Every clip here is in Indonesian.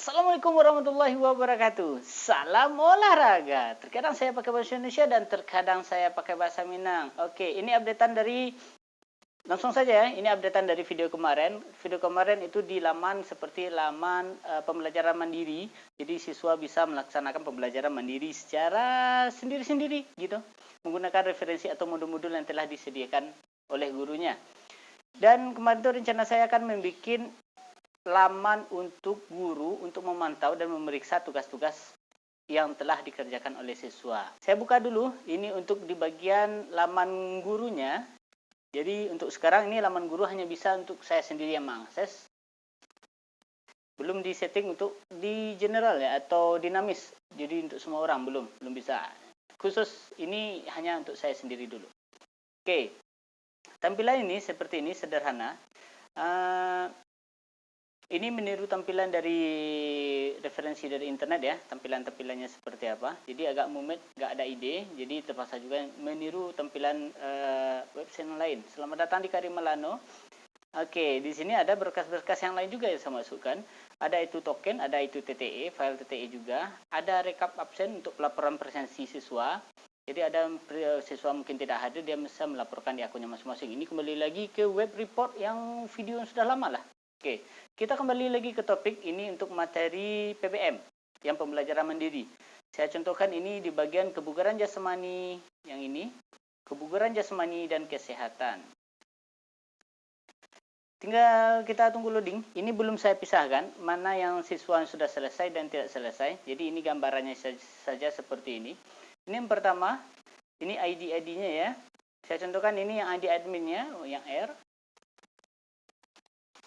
Assalamualaikum warahmatullahi wabarakatuh. Salam olahraga. Terkadang saya pakai bahasa Indonesia dan terkadang saya pakai bahasa Minang. Oke, ini updatean dari langsung saja ya. Ini updatean dari video kemarin. Video kemarin itu di laman seperti laman pembelajaran mandiri. Jadi siswa bisa melaksanakan pembelajaran mandiri secara sendiri-sendiri gitu, menggunakan referensi atau modul-modul yang telah disediakan oleh gurunya. Dan kemarin itu rencana saya akan membuat laman untuk guru untuk memantau dan memeriksa tugas-tugas yang telah dikerjakan oleh siswa. Saya buka dulu, ini untuk di bagian laman gurunya. Jadi untuk sekarang ini laman guru hanya bisa untuk saya sendiri yang mengakses. Belum di setting untuk di general ya atau dinamis. Jadi untuk semua orang belum bisa. Khusus ini hanya untuk saya sendiri dulu. Oke. Tampilan ini seperti ini, sederhana. Ini meniru tampilan dari referensi dari internet ya, tampilannya seperti apa. Jadi agak mumet, nggak ada ide, jadi terpaksa juga meniru tampilan website yang lain. Selamat datang di Karimalano. Oke, di sini ada berkas-berkas yang lain juga yang saya masukkan. Ada itu token, ada itu TTE, file TTE juga. Ada rekap absen untuk pelaporan presensi siswa. Jadi ada siswa mungkin tidak hadir, dia bisa melaporkan di akunnya masing-masing. Ini kembali lagi ke web report yang video yang sudah lama lah. Oke, kita kembali lagi ke topik ini untuk materi PBM yang pembelajaran mandiri. Saya contohkan ini di bagian kebugaran jasmani yang ini, kebugaran jasmani dan kesehatan. Tinggal kita tunggu loading. Ini belum saya pisahkan mana yang siswa sudah selesai dan tidak selesai. Jadi ini gambarannya saja seperti ini. Ini yang pertama, ini ID-nya ya. Saya contohkan ini yang ID adminnya, yang R.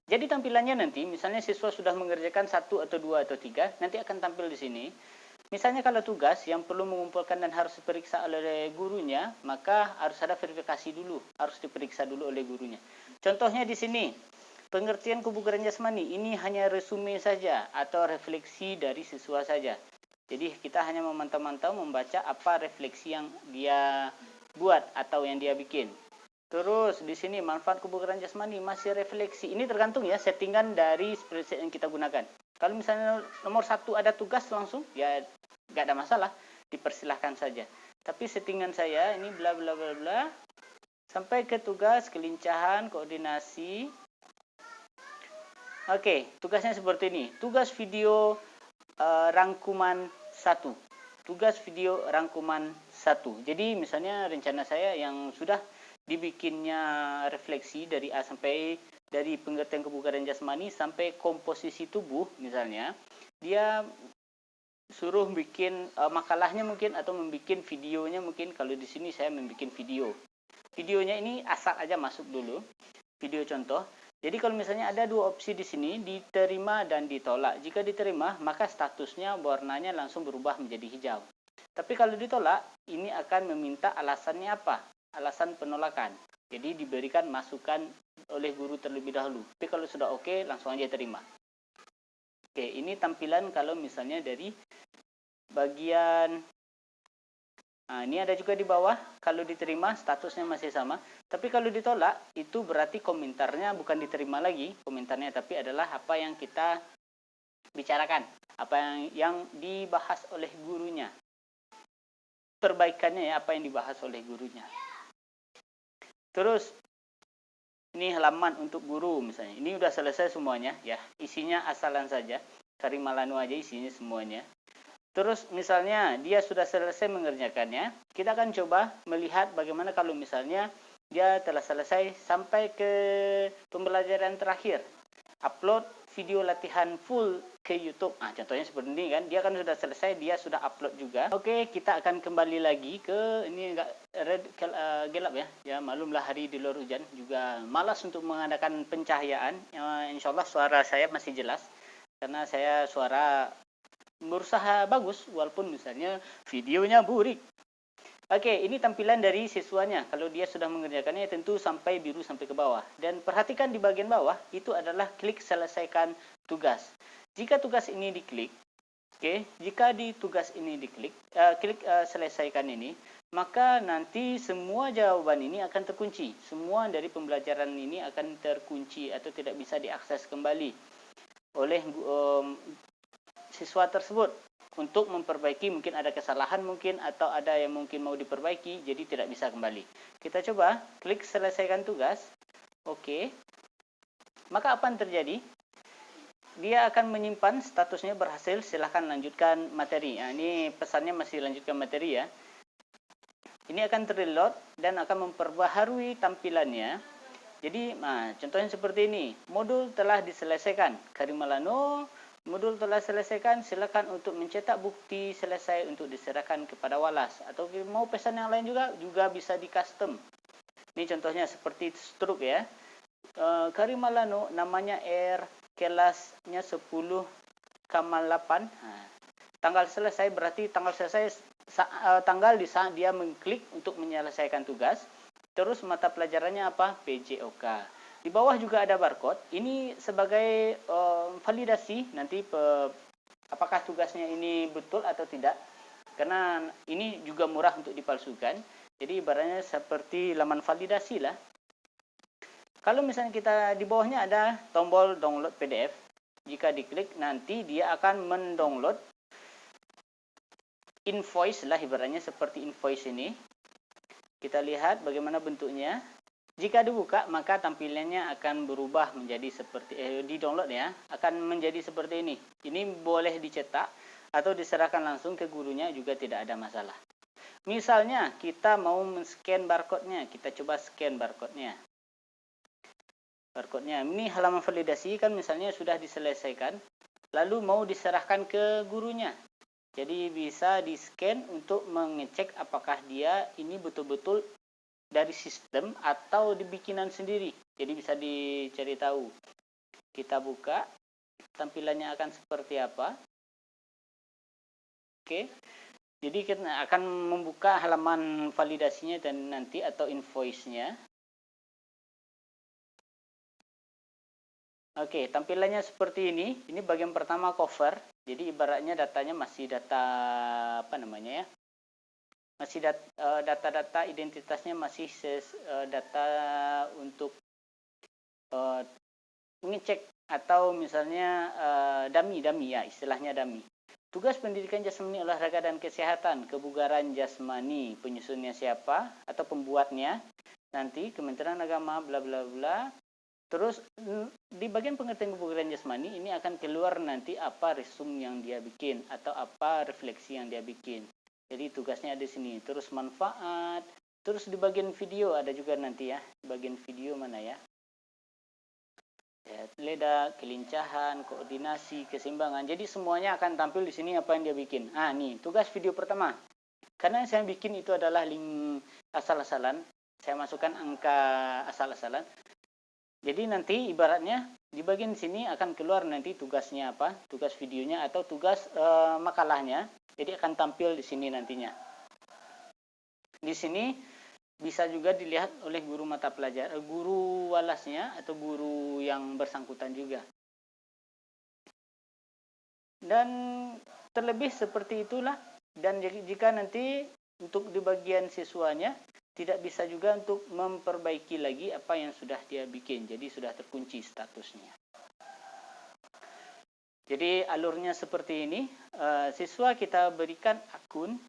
Jadi tampilannya nanti, misalnya siswa sudah mengerjakan 1 atau 2 atau 3, nanti akan tampil di sini. Misalnya kalau tugas yang perlu mengumpulkan dan harus diperiksa oleh gurunya, maka harus ada verifikasi dulu, harus diperiksa dulu oleh gurunya. Contohnya di sini, pengertian kebugaran jasmani, ini hanya resume saja atau refleksi dari siswa saja. Jadi kita hanya memantau-mantau, membaca apa refleksi yang dia buat atau yang dia bikin. Terus di sini manfaat kebugaran jasmani masih refleksi. Ini tergantung ya settingan dari spreadsheet yang kita gunakan. Kalau misalnya nomor 1 ada tugas langsung, ya nggak ada masalah, dipersilahkan saja. Tapi settingan saya ini bla bla bla bla sampai ke tugas kelincahan koordinasi. Oke, tugasnya seperti ini. Tugas video rangkuman 1. Tugas video rangkuman 1. Jadi misalnya rencana saya yang sudah dibikinnya refleksi dari A sampai dari pengertian kebugaran jasmani sampai komposisi tubuh misalnya, dia suruh bikin makalahnya mungkin atau membuat videonya mungkin. Kalau di sini saya membuat video. Videonya ini asal aja masuk dulu. Video contoh. Jadi kalau misalnya ada dua opsi di sini, diterima dan ditolak. Jika diterima, maka statusnya warnanya langsung berubah menjadi hijau. Tapi kalau ditolak, ini akan meminta alasannya apa? Alasan penolakan. Jadi diberikan masukan oleh guru terlebih dahulu. Tapi kalau sudah oke, langsung aja terima. Oke, ini tampilan kalau misalnya dari bagian. Nah, ini ada juga di bawah. Kalau diterima, statusnya masih sama. Tapi kalau ditolak, itu berarti komentarnya bukan diterima lagi. Komentarnya tapi adalah apa yang kita bicarakan. Apa yang dibahas oleh gurunya. Perbaikannya ya, apa yang dibahas oleh gurunya. Terus ini halaman untuk guru misalnya. Ini udah selesai semuanya ya. Isinya asalan saja. Karimalano aja isinya semuanya. Terus misalnya dia sudah selesai mengerjakannya. Kita akan coba melihat bagaimana kalau misalnya dia telah selesai sampai ke pembelajaran terakhir. Upload video latihan full ke YouTube. Nah, contohnya seperti ini kan. Dia kan sudah selesai, dia sudah upload juga. Oke, kita akan kembali lagi ke ini agak gelap ya. Ya, maklumlah hari di luar hujan, juga malas untuk mengadakan pencahayaan. Insya Allah suara saya masih jelas karena saya suara berusaha bagus walaupun misalnya videonya burik. Oke, ini tampilan dari siswanya. Kalau dia sudah mengerjakannya tentu sampai biru sampai ke bawah. Dan perhatikan di bagian bawah itu adalah klik selesaikan tugas. Jika tugas ini diklik, jika di tugas ini diklik, klik selesaikan ini, maka nanti semua jawaban ini akan terkunci. Semua dari pembelajaran ini akan terkunci atau tidak bisa diakses kembali oleh siswa tersebut untuk memperbaiki, mungkin ada kesalahan mungkin atau ada yang mungkin mau diperbaiki, jadi tidak bisa kembali. Kita coba klik selesaikan tugas. Oke. Maka apa yang terjadi? Dia akan menyimpan statusnya berhasil, silahkan lanjutkan materi. Nah, ini pesannya masih lanjutkan materi ya. Ini akan terreload dan akan memperbaharui tampilannya. Jadi, contohnya seperti ini. Modul telah diselesaikan. Karimalano, modul telah selesaikan, silakan untuk mencetak bukti selesai untuk diserahkan kepada Walas. Atau mau pesan yang lain juga bisa di custom. Ini contohnya seperti stroke ya. Karimalano namanya R, kelasnya 10,8. Tanggal selesai berarti tanggal selesai tanggal di saat dia mengklik untuk menyelesaikan tugas. Terus mata pelajarannya apa? PJOK. Di bawah juga ada barcode. Ini sebagai validasi nanti apakah tugasnya ini betul atau tidak. Karena ini juga murah untuk dipalsukan. Jadi ibaratnya seperti laman validasi lah. Kalau misalnya kita di bawahnya ada tombol download PDF. Jika diklik nanti dia akan mendownload invoice lah, ibaratnya seperti invoice ini. Kita lihat bagaimana bentuknya. Jika dibuka maka tampilannya akan berubah menjadi seperti di download ya, akan menjadi seperti ini. Ini boleh dicetak atau diserahkan langsung ke gurunya juga tidak ada masalah. Misalnya kita mau men-scan barcode-nya, kita coba scan barcode-nya. Ini halaman validasi kan misalnya sudah diselesaikan, lalu mau diserahkan ke gurunya. Jadi bisa di-scan untuk mengecek apakah dia ini betul-betul dari sistem atau dibikinan sendiri. Jadi bisa dicari tahu. Kita buka, tampilannya akan seperti apa. Oke. Jadi kita akan membuka halaman validasinya dan nanti atau invoice-nya. Oke, tampilannya seperti ini. Ini bagian pertama cover. Jadi ibaratnya datanya masih data masih data-data identitasnya masih data untuk mengecek atau misalnya dummy ya, istilahnya dummy. Tugas pendidikan jasmani, olahraga dan kesehatan, kebugaran jasmani, penyusunnya siapa atau pembuatnya? Nanti Kementerian Agama bla bla bla. Terus di bagian pengertian kebugaran jasmani ini akan keluar nanti apa resume yang dia bikin atau apa refleksi yang dia bikin. Jadi tugasnya ada di sini. Terus manfaat. Terus di bagian video ada juga nanti ya. Di bagian video mana ya? Leda, kelincahan, koordinasi, keseimbangan. Jadi semuanya akan tampil di sini apa yang dia bikin. Nih tugas video pertama. Karena saya bikin itu adalah link asal-asalan. Saya masukkan angka asal-asalan. Jadi nanti ibaratnya di bagian sini akan keluar nanti tugasnya apa, tugas videonya atau tugas makalahnya. Jadi akan tampil di sini nantinya. Di sini bisa juga dilihat oleh guru mata pelajaran, guru walasnya atau guru yang bersangkutan juga. Dan terlebih seperti itulah. Dan jika nanti untuk di bagian siswanya tidak bisa juga untuk memperbaiki lagi apa yang sudah dia bikin. Jadi sudah terkunci statusnya. Jadi alurnya seperti ini. Siswa kita berikan akun.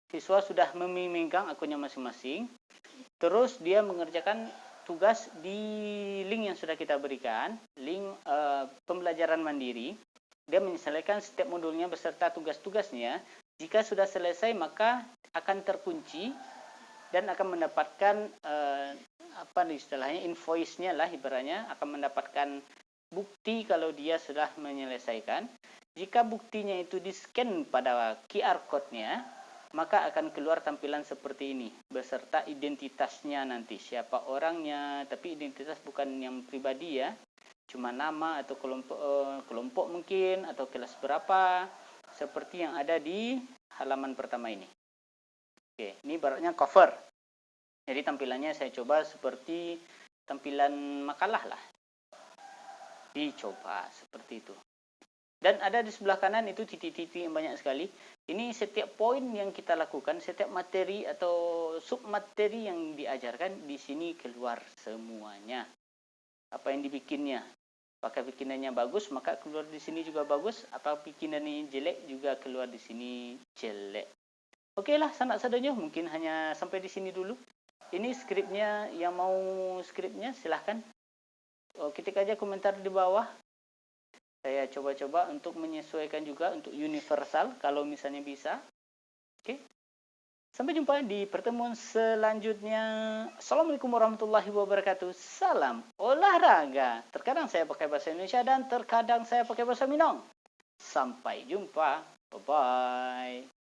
Siswa sudah memegang akunnya masing-masing. Terus dia mengerjakan tugas di link yang sudah kita berikan. Link pembelajaran mandiri. Dia menyelesaikan setiap modulnya beserta tugas-tugasnya. Jika sudah selesai maka akan terkunci dan akan mendapatkan istilahnya invoice-nya lah, ibaratnya akan mendapatkan bukti kalau dia sudah menyelesaikan. Jika buktinya itu di-scan pada QR code-nya, maka akan keluar tampilan seperti ini beserta identitasnya nanti, siapa orangnya, tapi identitas bukan yang pribadi ya, cuma nama atau kelompok mungkin atau kelas berapa, seperti yang ada di halaman pertama ini. Oke, ini ibaratnya cover. Jadi tampilannya saya coba seperti tampilan makalah lah. Dicoba seperti itu. Dan ada di sebelah kanan itu titik-titik yang banyak sekali. Ini setiap poin yang kita lakukan, setiap materi atau submateri yang diajarkan, di sini keluar semuanya. Apa yang dibikinnya. Apakah bikinannya bagus, maka keluar di sini juga bagus. Apakah bikinannya jelek, juga keluar di sini jelek. Oke lah, sanak sadonyo, mungkin hanya sampai di sini dulu. Ini skripnya, yang mau skripnya silahkan ketik aja komentar di bawah. Saya coba-coba untuk menyesuaikan juga untuk universal kalau misalnya bisa. Oke. Sampai jumpa di pertemuan selanjutnya. Assalamualaikum warahmatullahi wabarakatuh. Salam olahraga. Terkadang saya pakai bahasa Indonesia dan terkadang saya pakai bahasa Minang. Sampai jumpa. Bye-bye.